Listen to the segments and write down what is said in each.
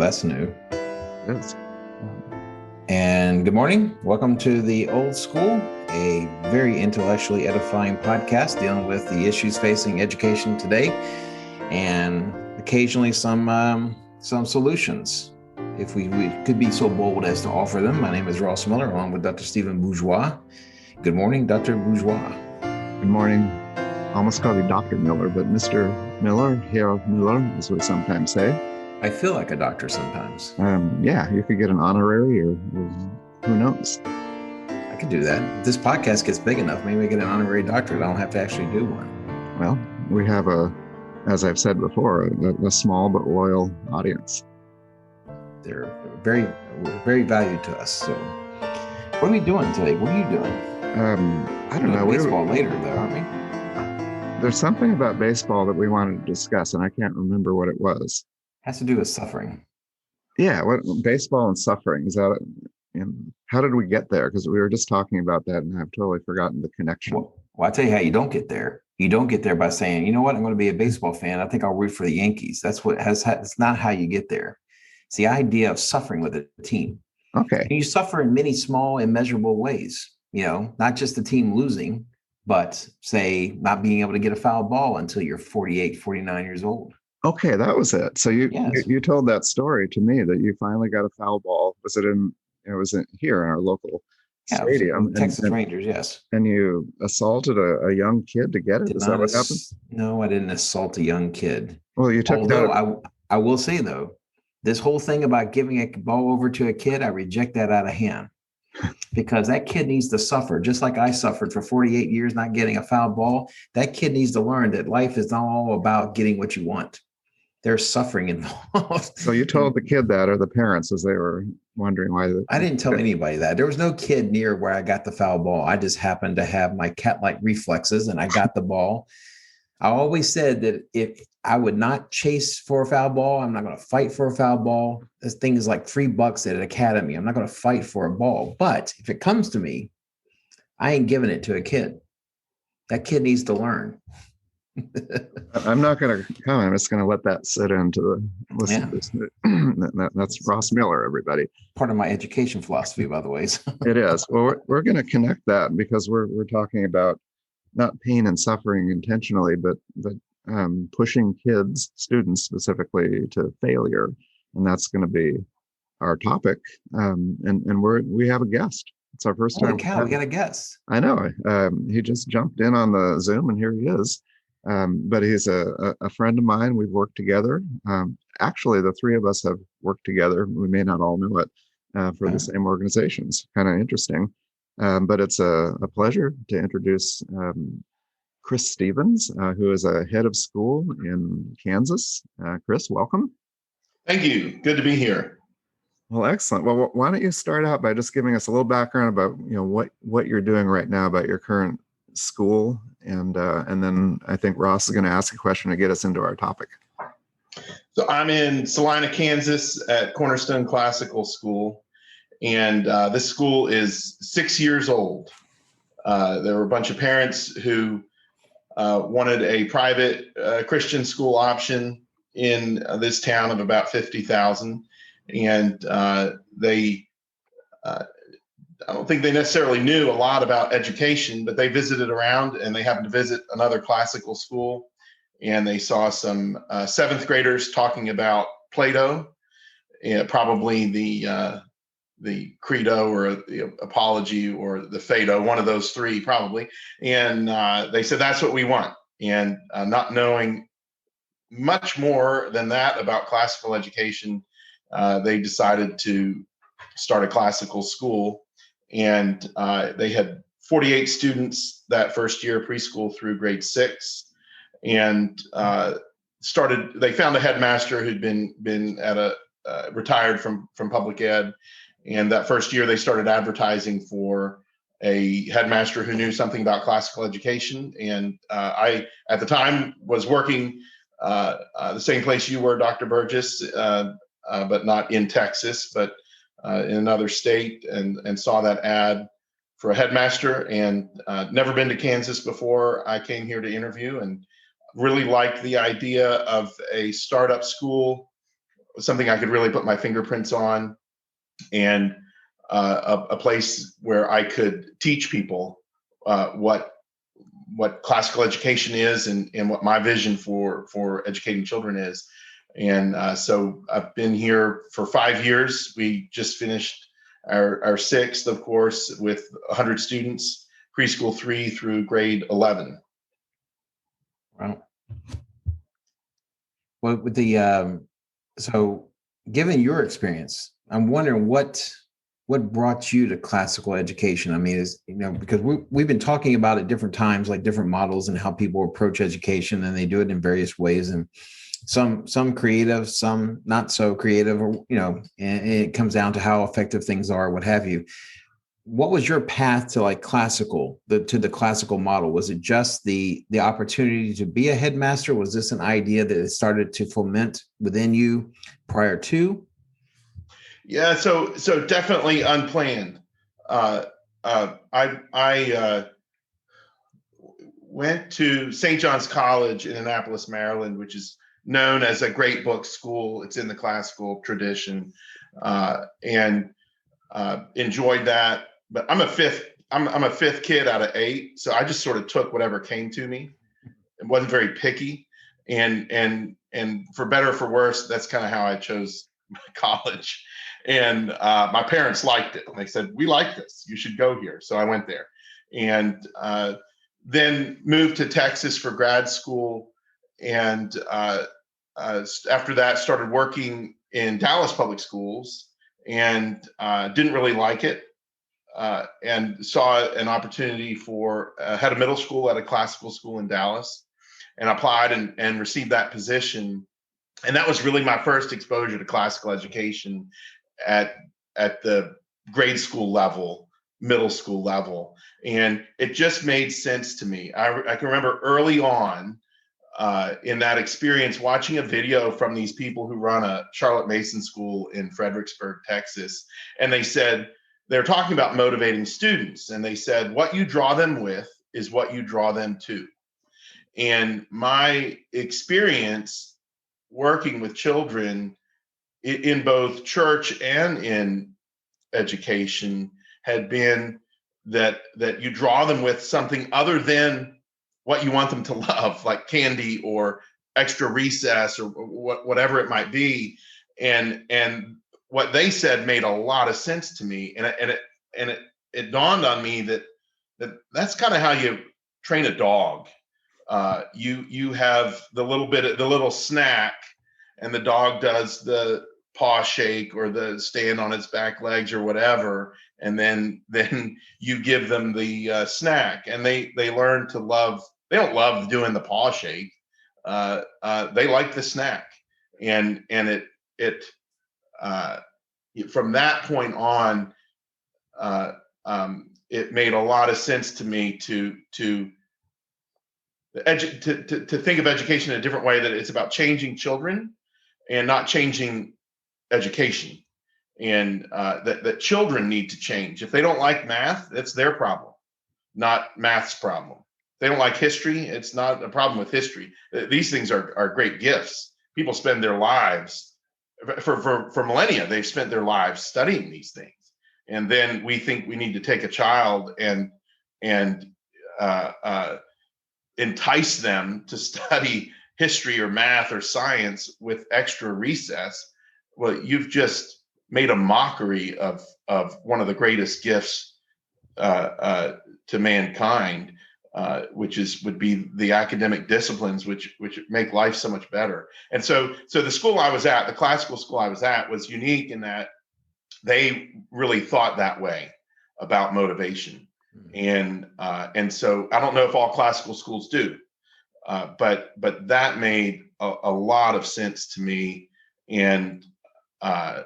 that's new. Yes. And good morning. Welcome to The Old School, a very intellectually edifying podcast dealing with the issues facing education today and occasionally some solutions, if we could be so bold as to offer them. My name is Ross Miller, along with Dr. Stephen Bourgeois. Good morning, Dr. Bourgeois. Good morning. I almost called you Dr. Miller, but Mr. Miller, Herr Miller, as we sometimes say. I feel like a doctor sometimes. Yeah, you could get an honorary or who knows. I could do that. If this podcast gets big enough, maybe I get an honorary doctorate. I don't have to actually do one. Well, we have as I've said before, a small but loyal audience. They're very valued to us. So what are we doing today? What are you doing? I don't know. Baseball later, though, aren't we? There's something about baseball that we wanted to discuss, and I can't remember what it was. Has to do with suffering. Yeah, what baseball and suffering is that? And how did we get there? Because we were just talking about that, and I've totally forgotten the connection. Well, I'll tell you how you don't get there. You don't get there by saying, you know what, I'm going to be a baseball fan. I think I'll root for the Yankees. It's not how you get there. It's the idea of suffering with a team. Okay. And you suffer in many small, immeasurable ways. You know, not just the team losing, but say not being able to get a foul ball until you're 48, 49 years old. Okay, that was it. So you told that story to me that you finally got a foul ball. Was it in? It was here in our local stadium, Texas Rangers. Yes. And you assaulted a young kid to get it. Is that what happened? No, I didn't assault a young kid. Well, you took that. I will say though, this whole thing about giving a ball over to a kid, I reject that out of hand. Because that kid needs to suffer, just like I suffered for 48 years not getting a foul ball. That kid needs to learn that life is not all about getting what you want. There's suffering involved. So you told the kid that, or the parents, as they were wondering why. I didn't tell anybody that. There was no kid near where I got the foul ball. I just happened to have my cat-like reflexes, and I got the ball. I always said that if I would not chase for a foul ball, I'm not going to fight for a foul ball. This thing is like $3 at an academy. I'm not going to fight for a ball. But if it comes to me, I ain't giving it to a kid. That kid needs to learn. I'm not going to comment. I'm just going to let that sit into the listeners. Yeah. That's Ross Miller, everybody. Part of my education philosophy, by the way. It is. Well, we're going to connect that because we're talking about not pain and suffering intentionally, but pushing students specifically to failure, and that's going to be our topic. And we have a guest. It's our first time. Holy cow, we got a guest. I know. He just jumped in on the Zoom, and here he is. But he's a friend of mine. We've worked together. Actually, the three of us have worked together. We may not all know it for the same organizations. Kind of interesting. But it's a pleasure to introduce Chris Stevens, who is a head of school in Kansas. Chris, welcome. Thank you. Good to be here. Well, excellent. Well, why don't you start out by just giving us a little background about what you're doing right now about your current school, and then I think Ross is going to ask a question to get us into our topic. So I'm in Salina, Kansas at Cornerstone Classical School. And this school is 6 years old. There were a bunch of parents who wanted a private Christian school option in this town of about 50,000. And I don't think they necessarily knew a lot about education, but they visited around and they happened to visit another classical school. And they saw some seventh graders talking about Plato, probably the Credo or the Apology or the Phaedo, one of those three probably. And they said, that's what we want. And not knowing much more than that about classical education, they decided to start a classical school. And they had 48 students that first year, preschool through grade 6. And they found a headmaster who'd been at retired from public ed. And that first year, they started advertising for a headmaster who knew something about classical education. And I, at the time, was working the same place you were, Dr. Burgess, but not in Texas, but in another state, and saw that ad for a headmaster, and never been to Kansas before I came here to interview, and really liked the idea of a startup school something I could really put my fingerprints on, and a place where I could teach people what classical education is, and what my vision for educating children is. And so I've been here for 5 years. We just finished our sixth, of course, with 100 students, preschool 3 through grade 11. Wow. Well, with the so given your experience, I'm wondering what brought you to classical education. I mean, is, because we've been talking about at different times, like different models and how people approach education, and they do it in various ways, and some creative, some not so creative, or and it comes down to how effective things are, what have you. What was your path to like classical, to the classical model? Was it just the opportunity to be a headmaster? Was this an idea that started to foment within you prior to? Yeah, so definitely unplanned. I went to St. John's College in Annapolis, Maryland, which is known as a great book school. It's in the classical tradition, and enjoyed that. But I'm a fifth kid out of 8, so I just sort of took whatever came to me. It wasn't very picky, and for better or for worse, that's kind of how I chose my college. And my parents liked it, and they said, "We like this. You should go here." So I went there, and then moved to Texas for grad school, and after that started working in Dallas public schools, and didn't really like it, and saw an opportunity for head of middle school at a classical school in Dallas, and applied and received that position. And that was really my first exposure to classical education at the grade school level, middle school level. And it just made sense to me. I can remember early on in that experience watching a video from these people who run a Charlotte Mason school in Fredericksburg, Texas. And they're talking about motivating students. And they said, what you draw them with is what you draw them to. And my experience working with children in both church and in education had been that you draw them with something other than what you want them to love, like candy or extra recess or whatever it might be. And what they said made a lot of sense to me, and it dawned on me that that's kind of how you train a dog. You have the little snack, and the dog does the paw shake or the stand on its back legs or whatever, and then you give them the snack, and they learn to love. They don't love doing the paw shake. They like the snack, and it from that point on, it made a lot of sense to me to think of education in a different way, that it's about changing children and not changing education, and that children need to change. If they don't like math, that's their problem, not math's problem. If they don't like history, it's not a problem with history. These things are great gifts. People spend their lives, for millennia, they've spent their lives studying these things. And then we think we need to take a child and entice them to study history or math or science with extra recess. Well, you've just made a mockery of one of the greatest gifts to mankind, which would be the academic disciplines, which make life so much better. And so the school I was at, the classical school I was at, was unique in that they really thought that way about motivation. And so I don't know if all classical schools do, but that made a lot of sense to me. And I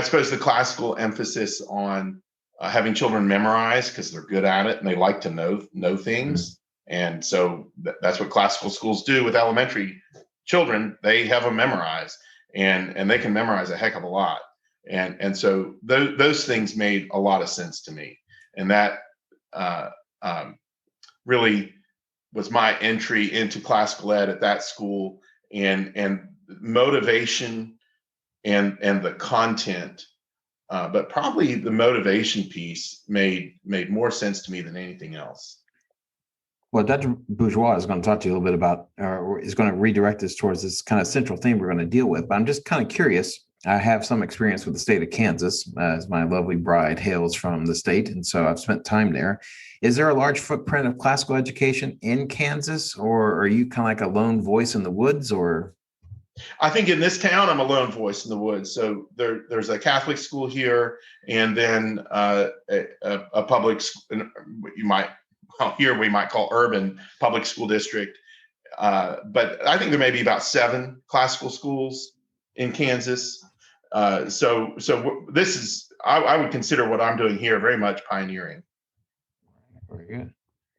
suppose the classical emphasis on having children memorize, because they're good at it and they like to know things. And so that's what classical schools do with elementary children. They have them memorize, and they can memorize a heck of a lot. And so those things made a lot of sense to me. And that really was my entry into classical ed at that school. And motivation and the content, but probably the motivation piece made more sense to me than anything else. Well, Dr. Bourgeois is going to talk to you a little bit about, or is going to redirect us towards this kind of central theme we're going to deal with. But I'm just kind of curious. I have some experience with the state of Kansas, as my lovely bride hails from the state, and so I've spent time there. Is there a large footprint of classical education in Kansas, or are you kind of like a lone voice in the woods, or? I think in this town, I'm a lone voice in the woods. So there's a Catholic school here, and then a public, here we might call urban public school district. But I think there may be about 7 classical schools in Kansas. So this is, I would consider what I'm doing here very much pioneering. Very good.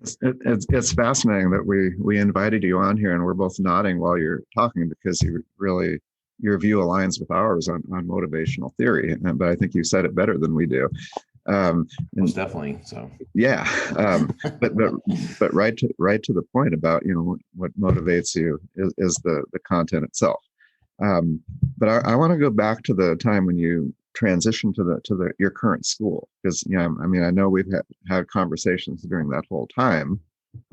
It's fascinating that we invited you on here, and we're both nodding while you're talking, because your view aligns with ours on motivational theory. But I think you said it better than we do. Most definitely. So yeah, but right to the point about what motivates you is the content itself. But I want to go back to the time when you transitioned to your current school, because I know we've had conversations during that whole time,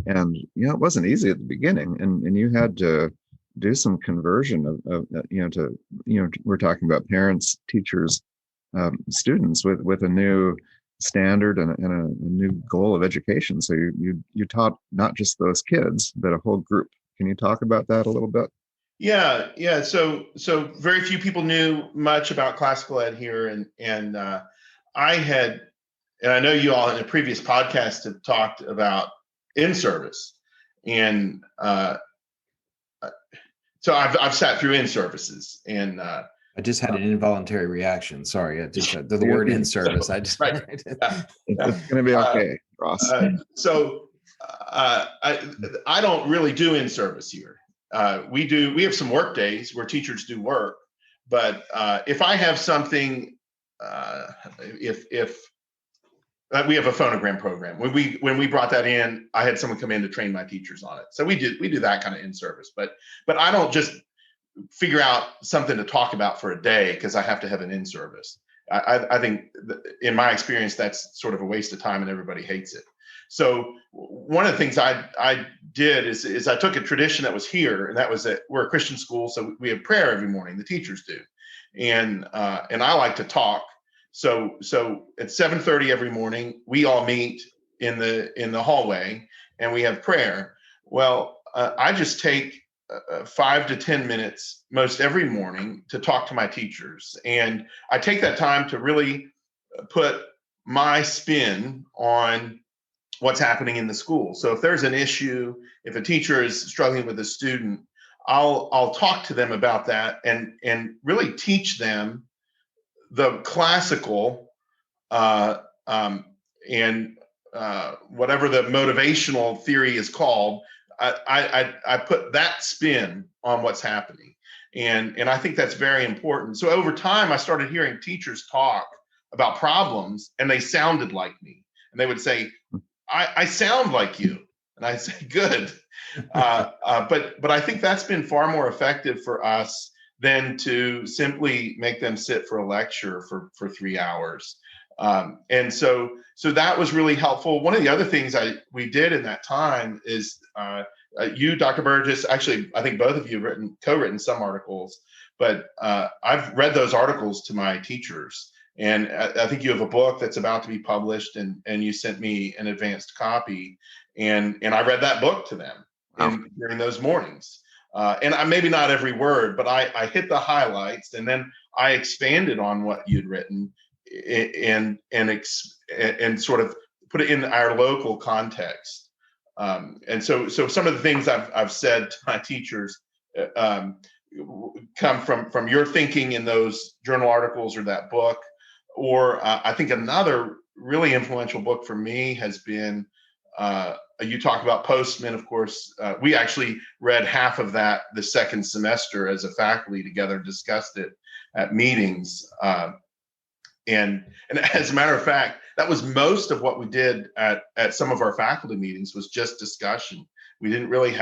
and it wasn't easy at the beginning, and you had to do some conversion of we're talking about parents, teachers, students with a new standard and a new goal of education. So you taught not just those kids, but a whole group. Can you talk about that a little bit? Yeah. So very few people knew much about classical ed here, and I had, and I know you all in a previous podcast have talked about in-service, and so I've sat through in-services, and I just had an involuntary reaction. Sorry, I just the word in service. I just right. It's going to be okay, Ross. I don't really do in-service here. We have some work days where teachers do work, but if I have something, if we have a phonogram program, when we brought that in, I had someone come in to train my teachers on it. So we do that kind of in-service, but I don't just figure out something to talk about for a day because I have to have an in-service. I think in my experience, that's sort of a waste of time and everybody hates it. So one of the things I did is I took a tradition that was here, and that was that we're a Christian school, so we have prayer every morning. The teachers do, and I like to talk. So at 7:30 every morning, we all meet in the hallway, and we have prayer. Well, I just take 5 to 10 minutes most every morning to talk to my teachers, and I take that time to really put my spin on what's happening in the school. So if there's an issue, if a teacher is struggling with a student, I'll talk to them about that and really teach them the classical and whatever the motivational theory is called. I put that spin on what's happening, and I think that's very important. So over time, I started hearing teachers talk about problems, and they sounded like me, and they would say, I sound like you. And I say, good. But I think that's been far more effective for us than to simply make them sit for a lecture for 3 hours. And so that was really helpful. One of the other things we did in that time is you, Dr. Burgess, actually, I think both of you have co-written some articles, but I've read those articles to my teachers. And I think you have a book that's about to be published, and you sent me an advanced copy, and I read that book to them during those mornings. And maybe not every word, but I hit the highlights, and then I expanded on what you'd written and sort of put it in our local context. And so some of the things I've said to my teachers come from your thinking in those journal articles or that book. Or I think another really influential book for me has been, you talk about Postman, of course. We actually read half of that the second semester as a faculty together, discussed it at meetings. And as a matter of fact, that was most of what we did at some of our faculty meetings was just discussion. We didn't really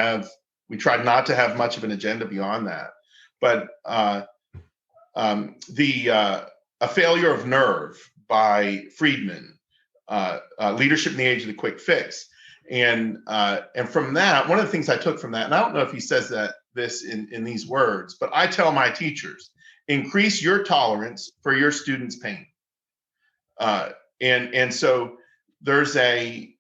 we tried not to have much of an agenda beyond that. But A Failure of Nerve by Friedman, Leadership in the Age of the Quick Fix. And from that, one of the things I took from that, and I don't know if he says this in these words, but I tell my teachers, increase your tolerance for your students' pain. And so there's I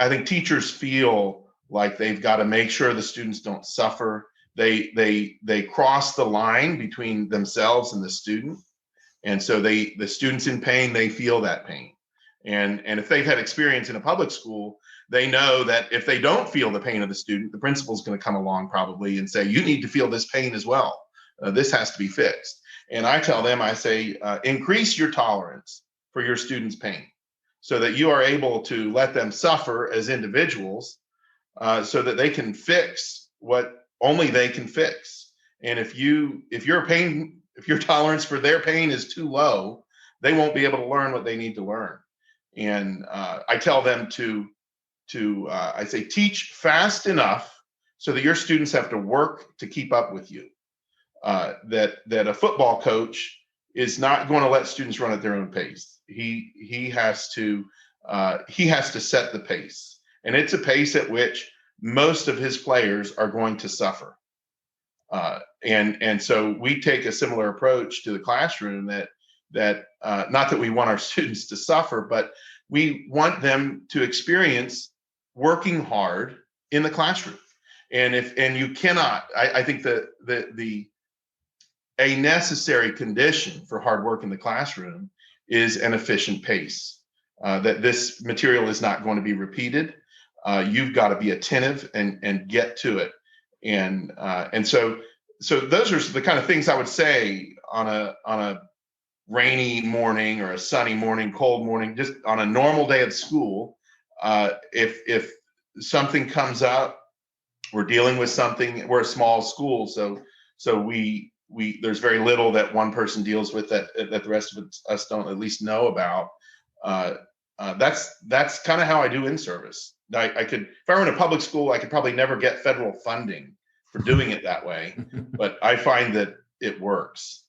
think teachers feel like they've got to make sure the students don't suffer. They cross the line between themselves and the student. And so the students in pain, they feel that pain. And if they've had experience in a public school, they know that if they don't feel the pain of the student, the principal is going to come along probably and say, you need to feel this pain as well. This has to be fixed. And I tell them, I say, increase your tolerance for your students' pain so that you are able to let them suffer as individuals so that they can fix what only they can fix. And if your tolerance for their pain is too low, they won't be able to learn what they need to learn. And I tell them I say, teach fast enough so that your students have to work to keep up with you. That a football coach is not going to let students run at their own pace. He has to set the pace, and it's a pace at which most of his players are going to suffer. And so we take a similar approach to the classroom that not that we want our students to suffer, but we want them to experience working hard in the classroom. And you cannot, I think a necessary condition for hard work in the classroom is an efficient pace, that this material is not going to be repeated. You've got to be attentive and get to it. And so those are the kind of things I would say on a rainy morning or a sunny morning, cold morning, just on a normal day at school. If something comes up, we're dealing with something. We're a small school, so we there's very little that one person deals with that the rest of us don't at least know about. That's kind of how I do in service. I could, if I were in a public school, I could probably never get federal funding for doing it that way, but I find that it works.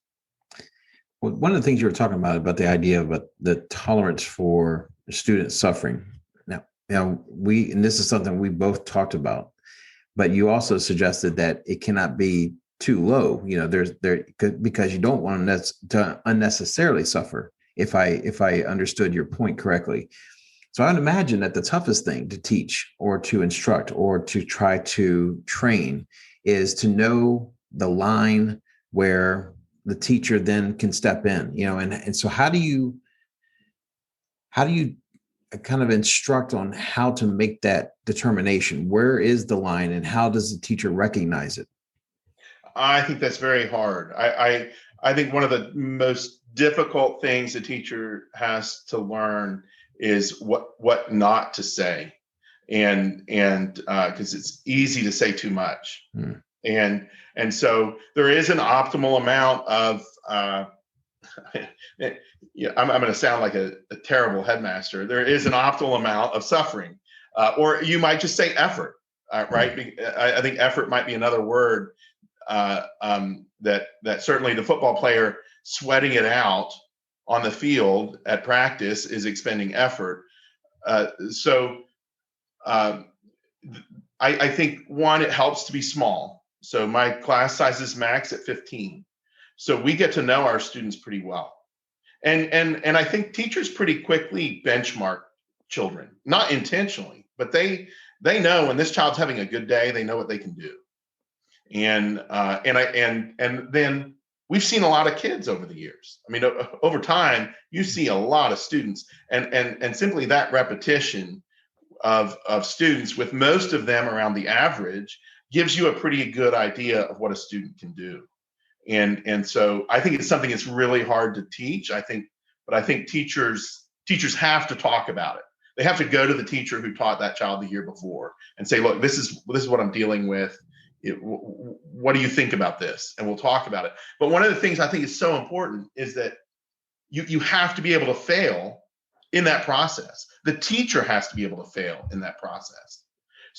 Well, one of the things you were talking about the idea of the tolerance for student suffering. Now and this is something we both talked about, but you also suggested that it cannot be too low. Because you don't want to unnecessarily suffer. If I understood your point correctly. So I'd imagine that the toughest thing to teach or to instruct or to try to train is to know the line where the teacher then can step in, and so how do you kind of instruct on how to make that determination? Where is the line and how does the teacher recognize it? I think that's very hard. I think one of the most difficult things a teacher has to learn is what not to say, and because it's easy to say too much. And so there is an optimal amount of I'm going to sound like a terrible headmaster. There is an optimal amount of suffering, or you might just say effort, right? I think effort might be another word that certainly the football player sweating it out on the field at practice is expending effort. I think one, it helps to be small. So my class size is max at 15. So we get to know our students pretty well. And I think teachers pretty quickly benchmark children, not intentionally, but they know when this child's having a good day, they know what they can do. And then we've seen a lot of kids over the years. I mean, over time, you see a lot of students, and simply that repetition of students, with most of them around the average, gives you a pretty good idea of what a student can do. And so I think it's something that's really hard to teach. I think teachers have to talk about it. They have to go to the teacher who taught that child the year before and say, look, this is what I'm dealing with. What do you think about this? And we'll talk about it. But one of the things I think is so important is that you have to be able to fail in that process. The teacher has to be able to fail in that process.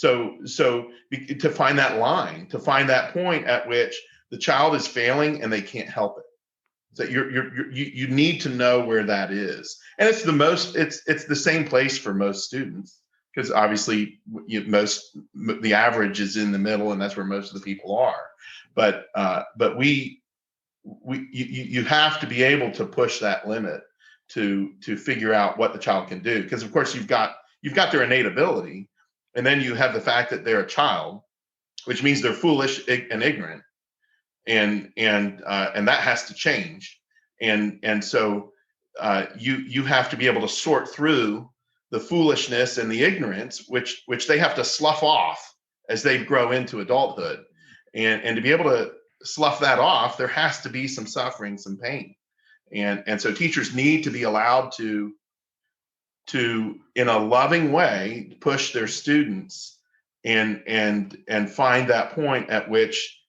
To find that line, to find that point at which the child is failing and they can't help it. So you need to know where that is, and it's the same place for most students, because obviously the average is in the middle, and that's where most of the people are. But you have to be able to push that limit to figure out what the child can do, because of course you've got their innate ability, and then you have the fact that they're a child, which means they're foolish and ignorant, and that has to change, and so you have to be able to sort through the foolishness and the ignorance, which they have to slough off as they grow into adulthood, and to be able to slough that off, there has to be some suffering, some pain, and so teachers need to be allowed to in a loving way push their students and find that point at which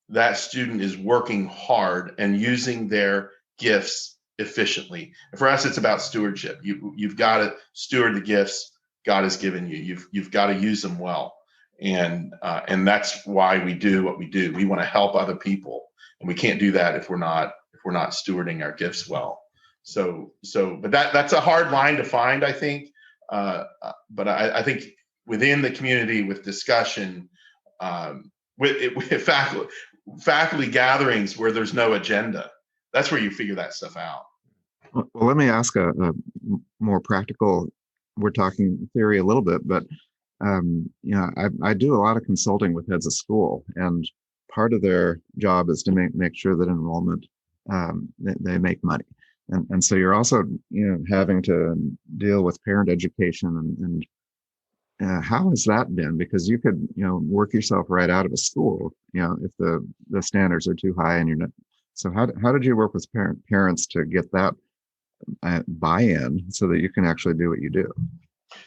that student is working hard and using their gifts efficiently. And for us, it's about stewardship. You've got to steward the gifts God has given you. You've got to use them well, and that's why we do what we do. We want to help other people, and we can't do that if we're not stewarding our gifts well. But that's a hard line to find, I think. But I think within the community, with discussion, with faculty gatherings where there's no agenda, that's where you figure that stuff out. Well, let me ask a more practical. We're talking theory a little bit, but I do a lot of consulting with heads of school, and part of their job is to make sure that enrollment they make money. And so you're also, having to deal with parent education and how has that been? Because you could, work yourself right out of a school, if the standards are too high and you're not. So how did you work with parents to get that buy-in so that you can actually do what you do?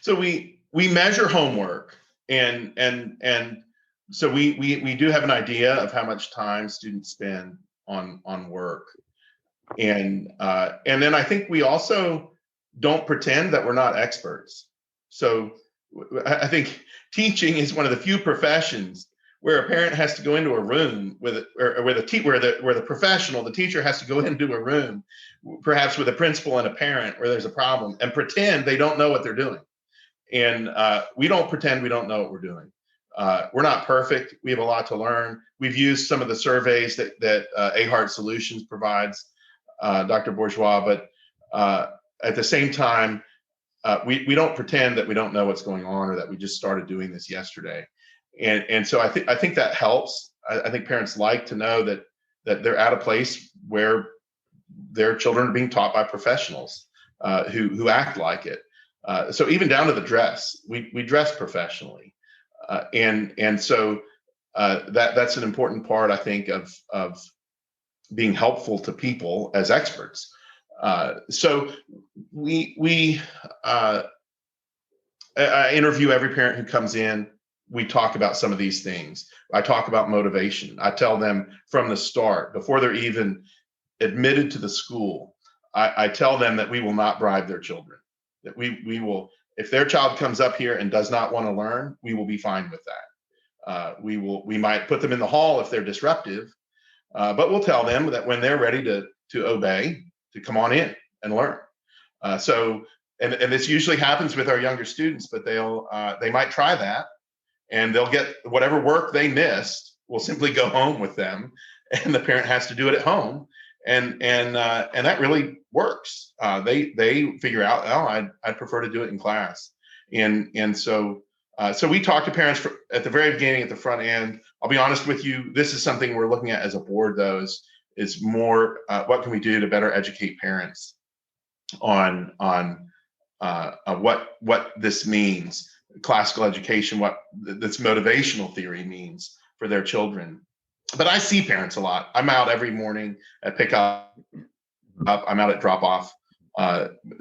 So we measure homework, and so we do have an idea of how much time students spend on work. And then I think we also don't pretend that we're not experts. So I think teaching is one of the few professions where a parent has to go into a room where the professional, the teacher, has to go into a room, perhaps with a principal and a parent, where there's a problem, and pretend they don't know what they're doing. And we don't pretend we don't know what we're doing. We're not perfect. We have a lot to learn. We've used some of the surveys that AHEART Solutions provides, Dr. Bourgeois, but at the same time, we don't pretend that we don't know what's going on, or that we just started doing this yesterday. And so I think that helps. I think parents like to know that they're at a place where their children are being taught by professionals who act like it. So even down to the dress, we dress professionally, and so that's an important part, I think, of being helpful to people as experts. So I interview every parent who comes in. We talk about some of these things. I talk about motivation. I tell them from the start, before they're even admitted to the school, I tell them that we will not bribe their children. That we will, if their child comes up here and does not want to learn, we will be fine with that. We might put them in the hall if they're disruptive, but we'll tell them that when they're ready to obey, to come on in and learn. And this usually happens with our younger students, but they might try that, and they'll get whatever work they missed will simply go home with them, and the parent has to do it at home, and that really works. They figure out, oh, I'd prefer to do it in class, and so we talk to parents at the very beginning, at the front end. I'll be honest with you, this is something we're looking at as a board, though, is more what can we do to better educate parents on what this means, classical education, what this motivational theory means for their children. But I see parents a lot. I'm out every morning at pickup. I'm out at drop off.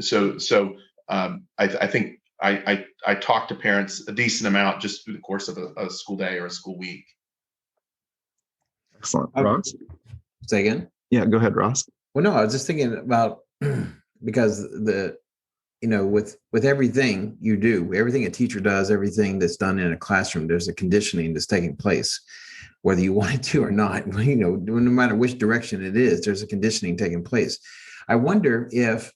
So I think I talk to parents a decent amount just through the course of a school day or a school week. Excellent. Ross? Say again? Yeah, go ahead, Ross. Well, no, I was just thinking about because with everything you do, everything a teacher does, everything that's done in a classroom, there's a conditioning that's taking place, whether you want it to or not. No matter which direction it is, there's a conditioning taking place. I wonder if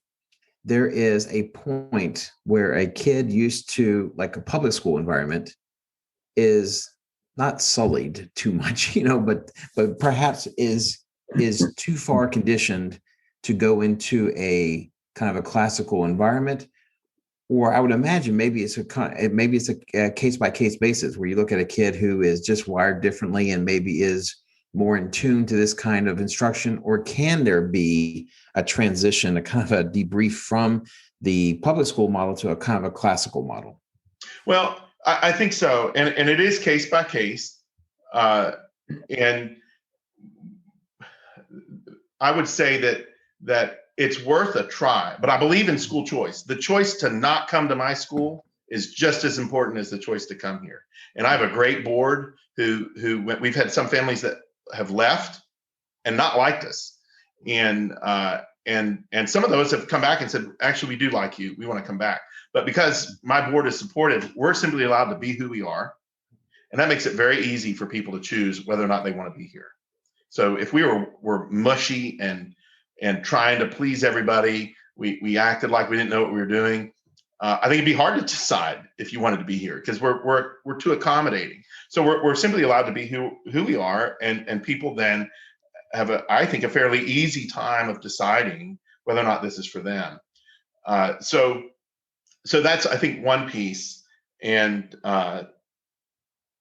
there is a point where a kid used to, like, a public school environment is not sullied too much, but perhaps is too far conditioned to go into a kind of a classical environment. Or I would imagine maybe it's a case by case basis, where you look at a kid who is just wired differently and maybe is more in tune to this kind of instruction. Or can there be a transition, a kind of a debrief from the public school model to a kind of a classical model? Well, I think so. And it is case by case. And I would say that it's worth a try, but I believe in school choice. The choice to not come to my school is just as important as the choice to come here. And I have a great board who we've had some families that have left and not liked us. And some of those have come back and said, actually, we do like you. We want to come back. But because my board is supportive, we're simply allowed to be who we are. And that makes it very easy for people to choose whether or not they want to be here. So if we were mushy and trying to please everybody, we acted like we didn't know what we were doing, I think it'd be hard to decide if you wanted to be here, because we're too accommodating. So we're simply allowed to be who we are, and people then have I think a fairly easy time of deciding whether or not this is for them. So that's, I think, one piece. And now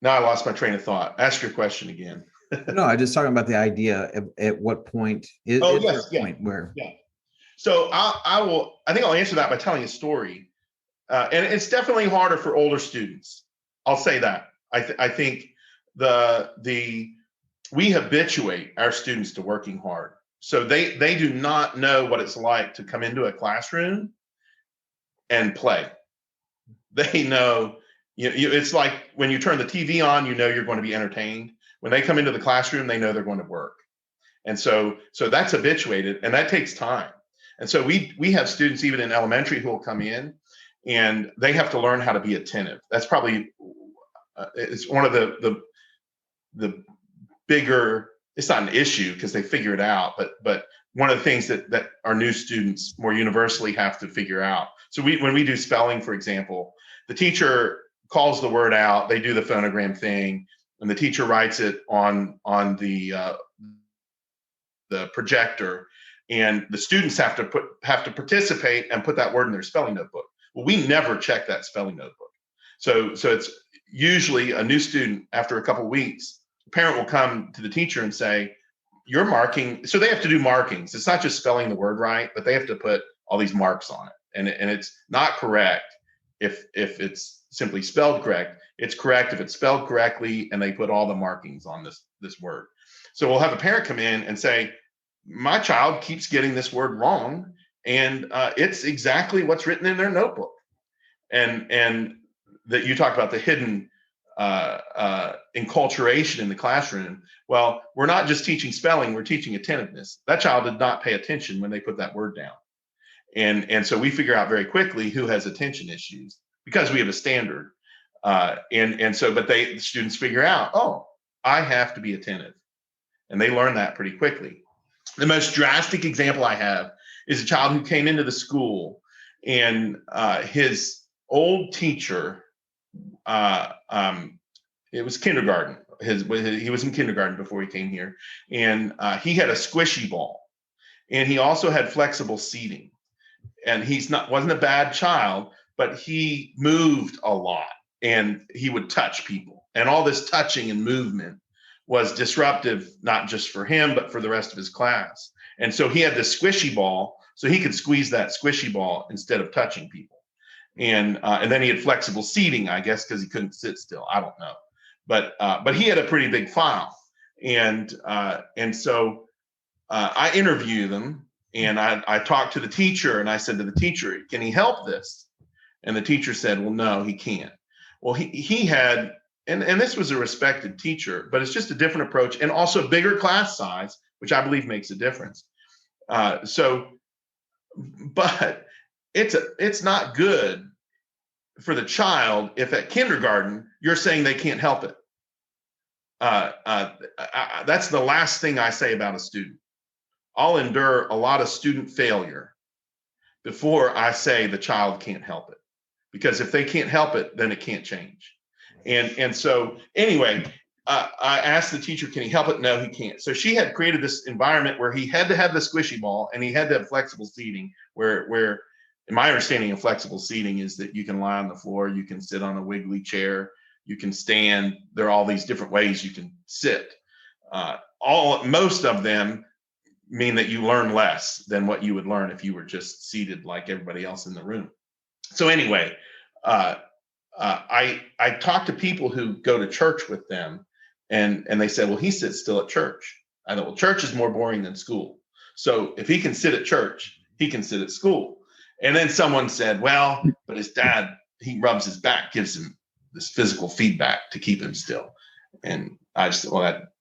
I lost my train of thought. Ask your question again. No, I'm just talking about the idea at what point is there a point where. Yeah. So I think I'll answer that by telling a story. And it's definitely harder for older students. I'll say that. I think we habituate our students to working hard. So they do not know what it's like to come into a classroom and play. They know, it's like when you turn the TV on, you're going to be entertained. When they come into the classroom, they know they're going to work. And so that's habituated, and that takes time. And so we have students even in elementary who will come in, and they have to learn how to be attentive. That's probably it's one of the bigger, it's not an issue because they figure it out, but one of the things that our new students more universally have to figure out. So when we do spelling, for example, the teacher calls the word out, they do the phonogram thing, and the teacher writes it on the projector, and the students have to participate and put that word in their spelling notebook. Well, we never check that spelling notebook. So it's usually a new student. After a couple of weeks, the parent will come to the teacher and say, "You're marking." So they have to do markings. It's not just spelling the word right, but they have to put all these marks on it, and it's not correct if it's simply spelled correct. It's correct if it's spelled correctly, and they put all the markings on this word. So we'll have a parent come in and say, "My child keeps getting this word wrong, and it's exactly what's written in their notebook." And that you talked about the hidden enculturation in the classroom. Well, we're not just teaching spelling, we're teaching attentiveness. That child did not pay attention when they put that word down. And so we figure out very quickly who has attention issues because we have a standard. But the students figure out, oh, I have to be attentive. And they learn that pretty quickly. The most drastic example I have is a child who came into the school, and his old teacher, it was kindergarten. He was in kindergarten before he came here, and he had a squishy ball, and he also had flexible seating. And wasn't a bad child, but he moved a lot, and he would touch people, and all this touching and movement was disruptive, not just for him, but for the rest of his class. And so he had this squishy ball, so he could squeeze that squishy ball instead of touching people. And then he had flexible seating, I guess, because he couldn't sit still. I don't know, but he had a pretty big file, and so I interviewed them, and I talked to the teacher, and I said to the teacher, "Can he help this?" And the teacher said, "Well, no, he can't." Well, he had, and this was a respected teacher, but it's just a different approach, and also bigger class size, which I believe makes a difference. But it's not good for the child if at kindergarten you're saying they can't help it. That's the last thing I say about a student. I'll endure a lot of student failure before I say the child can't help it, because if they can't help it, then it can't change. And so anyway, I asked the teacher, can he help it? No, he can't. So she had created this environment where he had to have the squishy ball and he had to have flexible seating where in my understanding of flexible seating is that you can lie on the floor, you can sit on a wiggly chair, you can stand. There are all these different ways you can sit. Most of them mean that you learn less than what you would learn if you were just seated like everybody else in the room. So anyway, I talk to people who go to church with them, and they say, well, he sits still at church. I thought, well, church is more boring than school. So if he can sit at church, he can sit at school. And then someone said, well, but his dad, he rubs his back, gives him this physical feedback to keep him still. And I just, well, that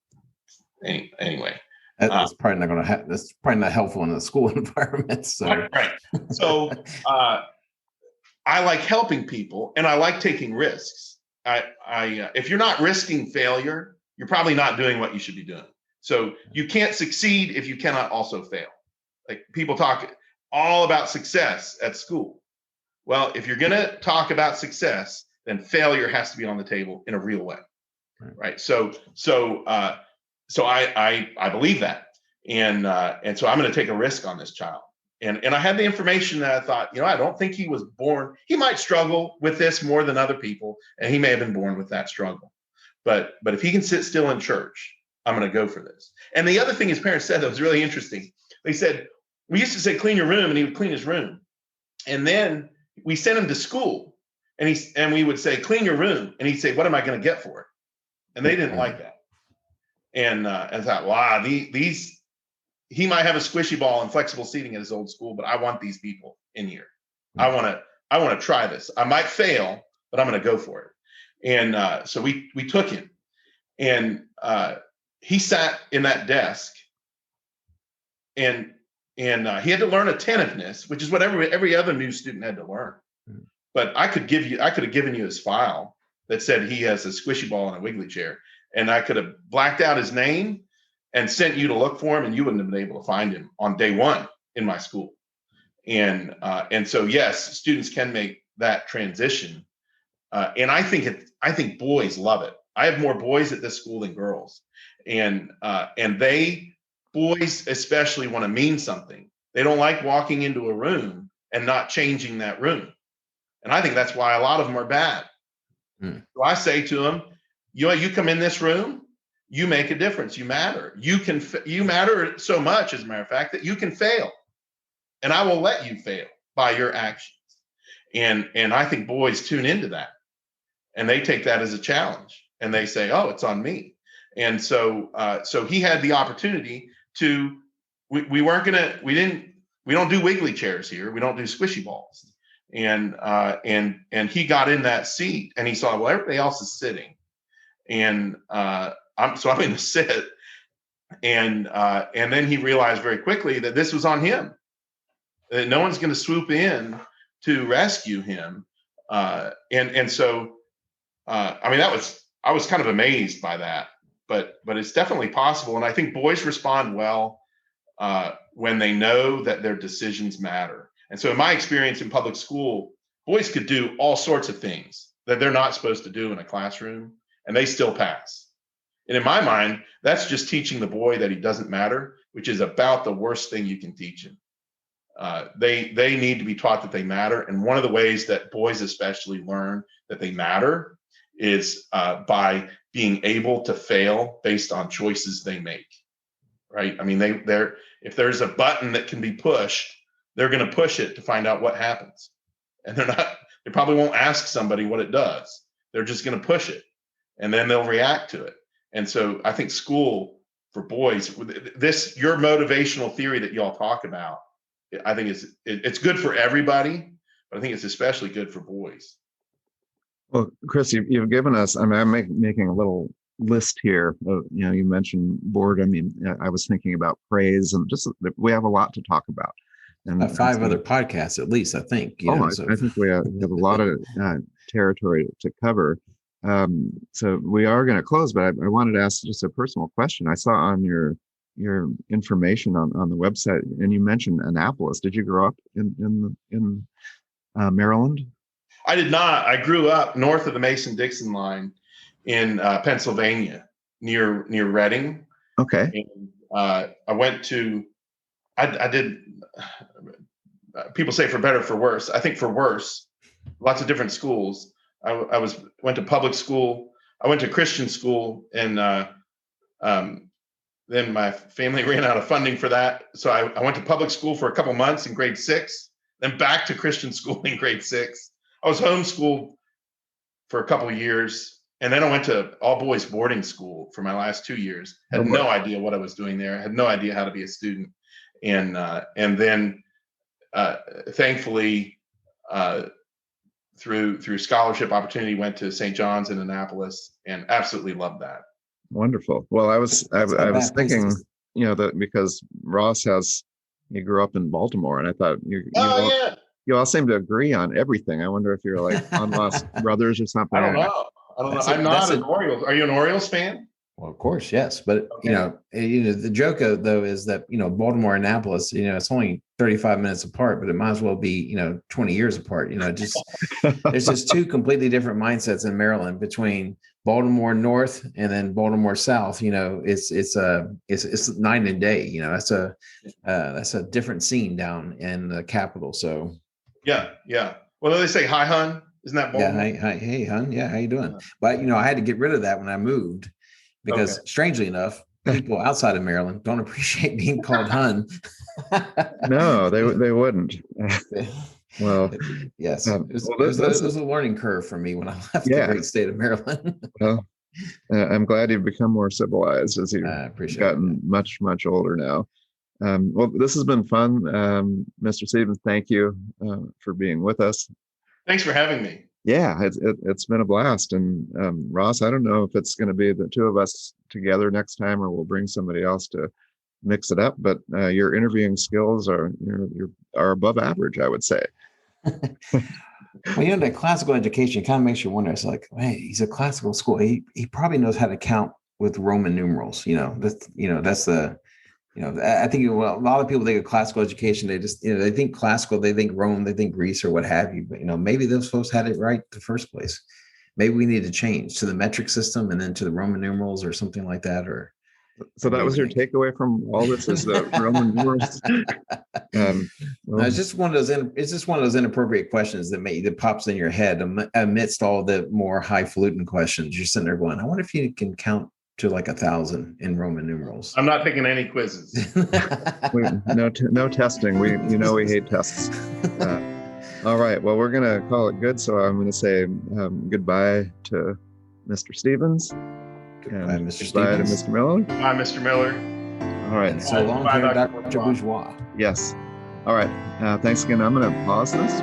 anyway. That's probably not going to happen. That's probably not helpful in a school environment. So, right. So I like helping people, and I like taking risks. If you're not risking failure, you're probably not doing what you should be doing. So you can't succeed if you cannot also fail. Like people talk all about success at school. Well, if you're going to talk about success, then failure has to be on the table in a real way, right? So I believe that, and so I'm going to take a risk on this child. And I had the information that I thought, I don't think he was born. He might struggle with this more than other people, and he may have been born with that struggle. But if he can sit still in church, I'm going to go for this. And the other thing his parents said that was really interesting. They said, we used to say, clean your room, and he would clean his room. And then we sent him to school, and we would say, clean your room. And he'd say, what am I going to get for it? And they didn't like that. And I thought, wow, he might have a squishy ball and flexible seating at his old school, but I want these people in here. I want to try this. I might fail, but I'm going to go for it. And so we took him, and he sat in that desk, and he had to learn attentiveness, which is what every other new student had to learn. But I could have given you his file that said he has a squishy ball and a wiggly chair, and I could have blacked out his name and sent you to look for him, and you wouldn't have been able to find him on day one in my school. And so yes, students can make that transition, and I think boys love it. I have more boys at this school than girls, and boys especially want to mean something. They don't like walking into a room and not changing that room, and I think that's why a lot of them are bad. So I say to them, you come in this room, you make a difference. You matter. You matter so much, as a matter of fact, that you can fail, and I will let you fail by your actions. And I think boys tune into that, and they take that as a challenge, and they say, "Oh, it's on me." And so he had the opportunity to. We don't do wiggly chairs here. We don't do squishy balls. And he got in that seat, and he saw, well, everybody else is sitting, and I'm in the sit, and then he realized very quickly that this was on him, that no one's going to swoop in to rescue him, and so I was kind of amazed by that, but it's definitely possible, and I think boys respond well when they know that their decisions matter. And so in my experience in public school, boys could do all sorts of things that they're not supposed to do in a classroom, and they still pass. And in my mind, that's just teaching the boy that he doesn't matter, which is about the worst thing you can teach him. They need to be taught that they matter. And one of the ways that boys especially learn that they matter is by being able to fail based on choices they make, right? I mean, if there's a button that can be pushed, they're going to push it to find out what happens. And they probably won't ask somebody what it does. They're just going to push it, and then they'll react to it. And so I think school for boys, your motivational theory that y'all talk about, I think it's good for everybody, but I think it's especially good for boys. Well, Chris, you've given us, I'm making a little list here of, you mentioned boredom. I was thinking about praise, and just we have a lot to talk about. And five other podcasts at least, I think. I think we have a lot of territory to cover. So we are going to close, but I wanted to ask just a personal question. I saw on your information on the website, and you mentioned Annapolis. Did you grow up in Maryland? I did not. I grew up north of the Mason-Dixon line in Pennsylvania, near Reading. Okay. And I went to. I did. People say for better, for worse. I think for worse. Lots of different schools. I went to public school. I went to Christian school, and then my family ran out of funding for that. So I went to public school for a couple months in grade 6, then back to Christian school in grade 6. I was homeschooled for a couple of years, and then I went to all boys boarding school for my last 2 years. Had no idea what I was doing there. Had no idea how to be a student, and then thankfully through scholarship opportunity went to St. John's in Annapolis, and absolutely loved that. Wonderful. Well, I was thinking, that because Ross he grew up in Baltimore, and I thought you all seem to agree on everything. I wonder if you're like unlost brothers or something. I don't know. I'm not an Orioles. Are you an Orioles fan? Well, of course, yes. But Okay. the joke though is that Baltimore and Annapolis, it's only 35 minutes apart, but it might as well be 20 years apart. Just there's just two completely different mindsets in Maryland between Baltimore North and then Baltimore South. It's night and day. That's a different scene down in the capital. So Yeah. Well, they say hi, hun. Isn't that Baltimore? Yeah, hey, hun. Yeah, how you doing? But I had to get rid of that when I moved. Because strangely enough, people outside of Maryland don't appreciate being called hun. No, they wouldn't. Well, yes, it was a learning curve for me when I left the great state of Maryland. Well, I'm glad you've become more civilized as you've gotten much, much older now. Well, this has been fun. Mr. Stevens, thank you for being with us. Thanks for having me. Yeah, it's been a blast. And Ross, I don't know if it's going to be the two of us together next time, or we'll bring somebody else to mix it up. But your interviewing skills are above average, I would say. Well, that classical education kind of makes you wonder. It's like, hey, he's a classical school. He probably knows how to count with Roman numerals. That's the. I think a lot of people think of classical education. They just, they think classical, they think Rome, they think Greece or what have you. But, maybe those folks had it right the first place. Maybe we need to change to the metric system and then to the Roman numerals or something like that. Or so that was your takeaway from all this is the Roman numerals. It's just one of those inappropriate questions that pops in your head amidst all the more highfalutin questions. You're sitting there going, I wonder if you can count to like 1,000 in Roman numerals. I'm not taking any quizzes. No testing. We hate tests. All right. Well, we're gonna call it good. So I'm gonna say goodbye to Mr. Stevens. Goodbye, Mr. Stevens. Goodbye to Mr. Miller. Bye, Mr. Miller. All right. And so long, Dr. Bourgeois. Yes. All right. Thanks again. I'm gonna pause this.